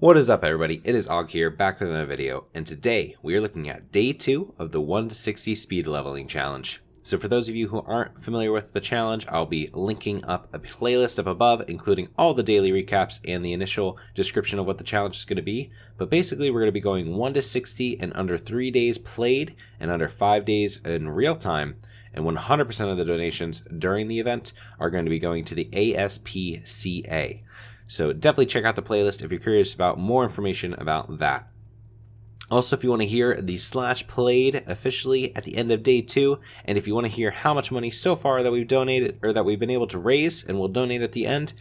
What is up, everybody? It is Og here, back with another video, and today we are looking at day 2 of the 1 to 60 speed leveling challenge. So for those of you who aren't familiar with the challenge, I'll be linking up a playlist up above, including all the daily recaps and the initial description of what the challenge is going to be. But basically, we're going to be going 1 to 60 in under 3 days played and under 5 days in real time. And 100% of the donations during the event are going to be going to the ASPCA. So definitely check out the playlist if you're curious about more information about that. Also, if you want to hear the slash played officially at the end of day 2, and if you want to hear how much money so far that we've donated or that we've been able to raise and will donate at the end,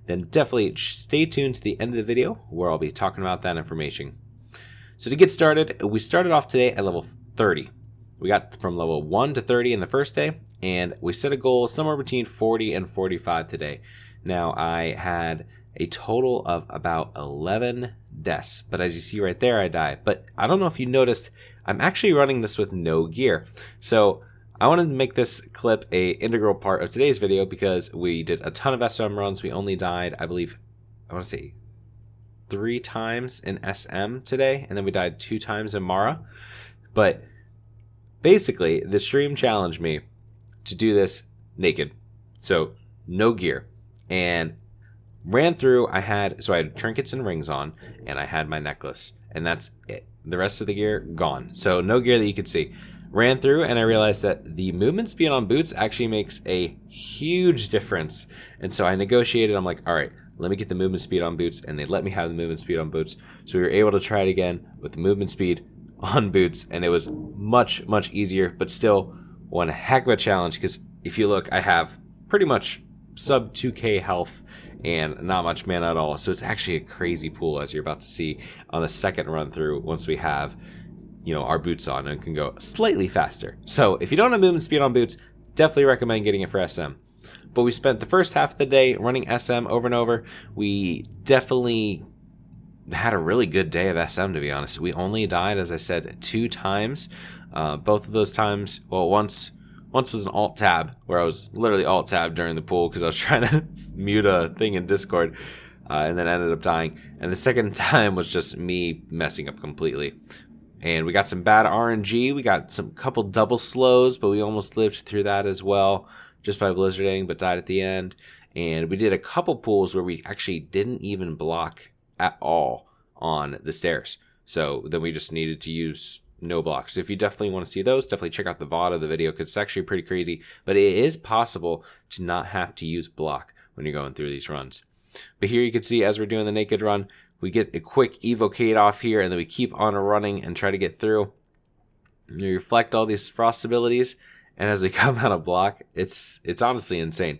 then definitely stay tuned to the end of the video where I'll be talking about that information. So to get started, we started off today at level 30. We got from level 1 to 30 in the first day, and we set a goal somewhere between 40 and 45 today. Now, I had a total of about 11 deaths, but as you see right there, I die. But I don't know if you noticed, I'm actually running this with no gear. So I wanted to make this clip a integral part of today's video because we did a ton of SM runs. We only died, I believe, I want to say 3 times in SM today, and then we died 2 times in Mara. But basically, the stream challenged me to do this naked, so no gear, and ran through. I had trinkets and rings on, and I had my necklace, and that's it. The rest of the gear gone, so no gear that you could see. Ran through, and I realized that the movement speed on boots actually makes a huge difference, and so I negotiated. I'm like, all right, let me get the movement speed on boots, and they let me have the movement speed on boots, so we were able to try it again with the movement speed on boots, and it was much easier, but still one heck of a challenge, because if you look, I have pretty much sub 2k health and not much mana at all, so it's actually a crazy pool, as you're about to see on the second run through once we have, you know, our boots on, and can go slightly faster. So if you don't have movement speed on boots, definitely recommend getting it for SM. But we spent the first half of the day running SM over and over. We definitely had a really good day of SM, to be honest. We only died, as I said, 2 times. Both of those times, well, once was an alt tab, where I was literally alt tab during the pool because I was trying to mute a thing in Discord, and then ended up dying. And the second time was just me messing up completely. And we got some bad RNG. We got some couple double slows, but we almost lived through that as well, just by blizzarding, but died at the end. And we did a couple pools where we actually didn't even block at all on the stairs. So then we just needed to use no blocks. So if you definitely want to see those, definitely check out the VOD of the video, because it's actually pretty crazy. But it is possible to not have to use block when you're going through these runs. But here you can see, as we're doing the naked run, we get a quick evocate off here, and then we keep on running and try to get through. You reflect all these frost abilities, and as we come out of block, it's honestly insane.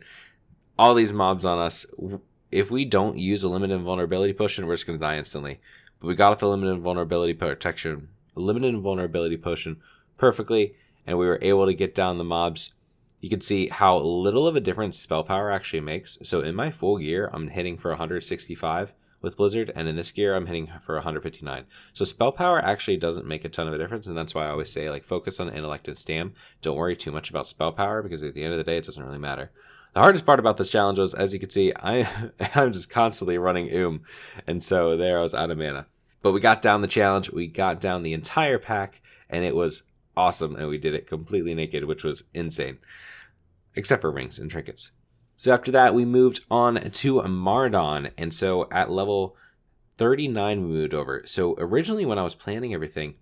All these mobs on us, if we don't use a limited vulnerability potion, we're just going to die instantly. But we got off the limited vulnerability potion perfectly, and we were able to get down the mobs. You can see how little of a difference spell power actually makes. So in my full gear, I'm hitting for 165 with Blizzard, and in this gear, I'm hitting for 159. So spell power actually doesn't make a ton of a difference, and that's why I always say, like, focus on intellect and stam. Don't worry too much about spell power, because at the end of the day, it doesn't really matter. The hardest part about this challenge was, as you can see, I'm just constantly running and so there I was out of mana. But we got down the challenge, we got down the entire pack, and it was awesome, and we did it completely naked, which was insane. Except for rings and trinkets. So after that, we moved on to Mardon, and so at level 39 we moved over. So originally when I was planning everything,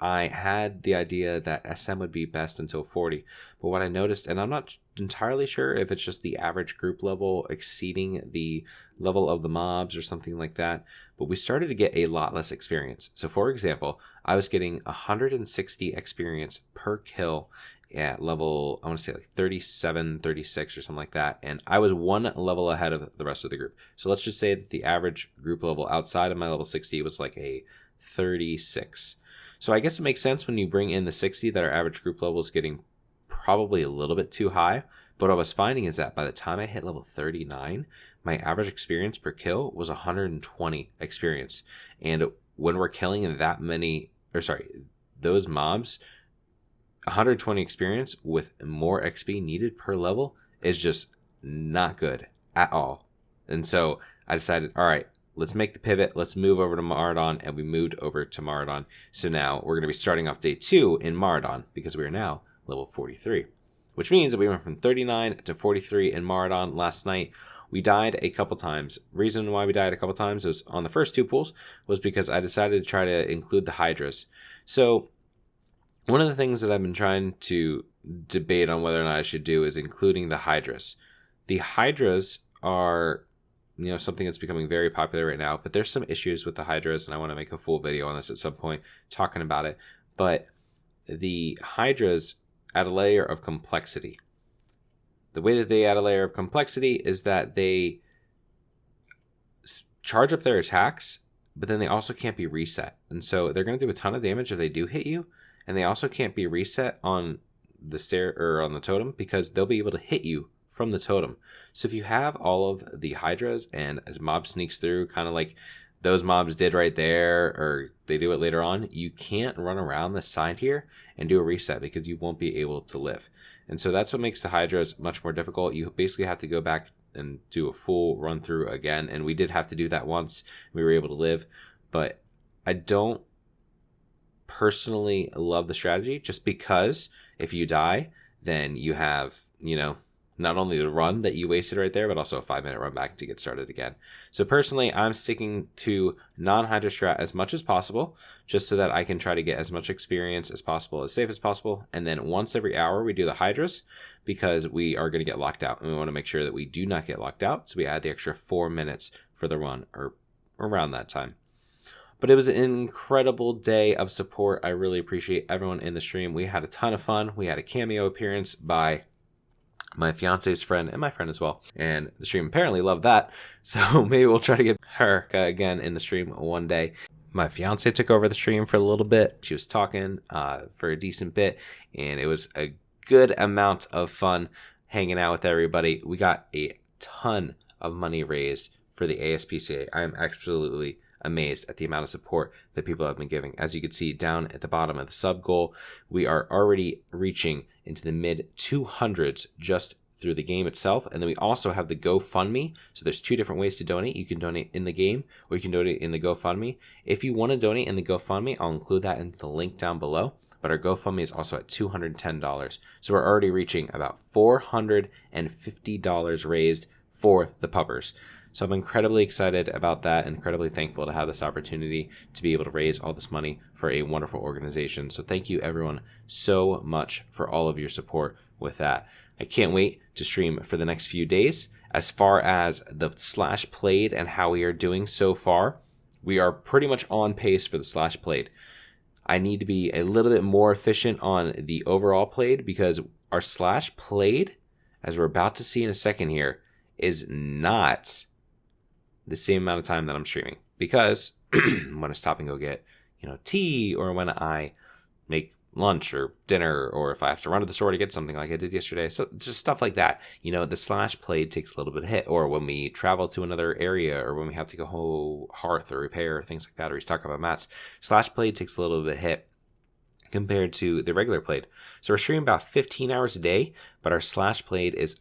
I had the idea that SM would be best until 40, but what I noticed, and I'm not entirely sure if it's just the average group level exceeding the level of the mobs or something like that, but we started to get a lot less experience. So for example, I was getting 160 experience per kill at level, I want to say like 37, 36 or something like that, and I was 1 level ahead of the rest of the group. So let's just say that the average group level outside of my level 60 was like a 36. So I guess it makes sense when you bring in the 60 that our average group level is getting probably a little bit too high. But what I was finding is that by the time I hit level 39, my average experience per kill was 120 experience. And when we're killing those mobs, 120 experience with more XP needed per level is just not good at all. And so I decided, all right, let's make the pivot. Let's move over to Maraudon, and we moved over to Maraudon. So now we're going to be starting off day 2 in Maraudon because we are now level 43, which means that we went from 39 to 43 in Maraudon last night. We died a couple times. Reason why we died a couple times was on the first 2 pools was because I decided to try to include the Hydras. So one of the things that I've been trying to debate on whether or not I should do is including the Hydras. The Hydras are, something that's becoming very popular right now, but there's some issues with the Hydras, and I want to make a full video on this at some point talking about it. But the Hydras add a layer of complexity. The way that they add a layer of complexity is that they charge up their attacks, but then they also can't be reset. And so they're going to do a ton of damage if they do hit you, and they also can't be reset on the stair or on the totem because they'll be able to hit you from the totem. So if you have all of the Hydras and as mob sneaks through, kind of like those mobs did right there, or they do it later on, you can't run around the side here and do a reset because you won't be able to live. And so that's what makes the Hydras much more difficult. You basically have to go back and do a full run through again. And we did have to do that once. We were able to live. But I don't personally love the strategy just because if you die, then you have, not only the run that you wasted right there, but also a 5-minute run back to get started again. So personally, I'm sticking to non-Hydra strat as much as possible, just so that I can try to get as much experience as possible, as safe as possible. And then once every hour, we do the Hydras because we are going to get locked out. And we want to make sure that we do not get locked out. So we add the extra 4 minutes for the run or around that time. But it was an incredible day of support. I really appreciate everyone in the stream. We had a ton of fun. We had a cameo appearance by my fiance's friend and my friend as well, and the stream apparently loved that, so maybe we'll try to get her again in the stream one day. My fiance took over the stream for a little bit. She was talking for a decent bit, and it was a good amount of fun hanging out with everybody. We got a ton of money raised for the ASPCA. I am absolutely amazed at the amount of support that people have been giving. As you can see down at the bottom of the sub goal, we are already reaching into the mid 200s just through the game itself. And then we also have the GoFundMe. So there's 2 different ways to donate. You can donate in the game or you can donate in the GoFundMe. If you want to donate in the GoFundMe, I'll include that in the link down below. But our GoFundMe is also at $210. So we're already reaching about $450 raised for the puppers. So I'm incredibly excited about that, incredibly thankful to have this opportunity to be able to raise all this money for a wonderful organization. So thank you everyone so much for all of your support with that. I can't wait to stream for the next few days. As far as the slash played and how we are doing so far, we are pretty much on pace for the slash played. I need to be a little bit more efficient on the overall played because our slash played, as we're about to see in a second here, is not the same amount of time that I'm streaming, because when I stop and go get tea, or when I make lunch or dinner, or if I have to run to the store to get something like I did yesterday, so just stuff like that, the slash played takes a little bit of hit, or when we travel to another area, or when we have to go hearth or repair things like that, or restock about mats, slash played takes a little bit of hit compared to the regular played. So we're streaming about 15 hours a day, but our slash played is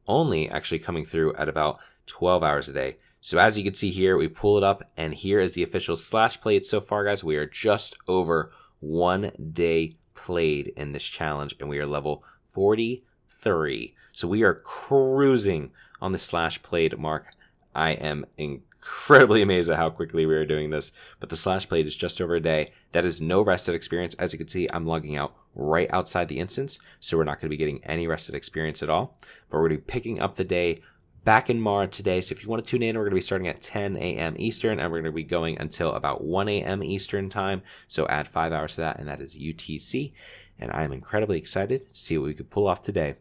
only actually coming through at about 12 hours a day. So as you can see here, we pull it up, and here is the official slash played so far, guys. We are just over 1 day played in this challenge, and we are level 43. So we are cruising on the slash played mark. I am incredibly amazed at how quickly we are doing this, but the slash played is just over a day. That is no rested experience. As you can see, I'm logging out right outside the instance, so we're not going to be getting any rested experience at all, but we're going to be picking up the day back in Mara today. So if you want to tune in, we're going to be starting at 10 a.m. Eastern, and we're going to be going until about 1 a.m. Eastern time. So add 5 hours to that, and that is UTC. And I am incredibly excited to see what we could pull off today.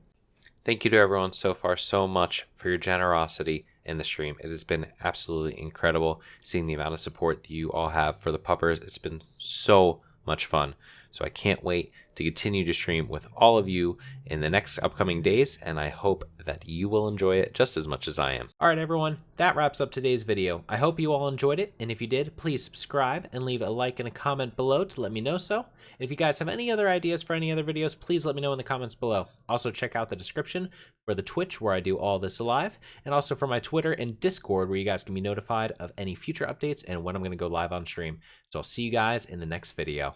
Thank you to everyone so far so much for your generosity in the stream. It has been absolutely incredible seeing the amount of support that you all have for the puppers. It's been so much fun. So I can't wait to continue to stream with all of you in the next upcoming days, and I hope that you will enjoy it just as much as I am. All right, everyone, that wraps up today's video. I hope you all enjoyed it, and if you did, please subscribe and leave a like and a comment below to let me know so. And if you guys have any other ideas for any other videos, please let me know in the comments below. Also, check out the description for the Twitch where I do all this live, and also for my Twitter and Discord where you guys can be notified of any future updates and when I'm going to go live on stream. So I'll see you guys in the next video.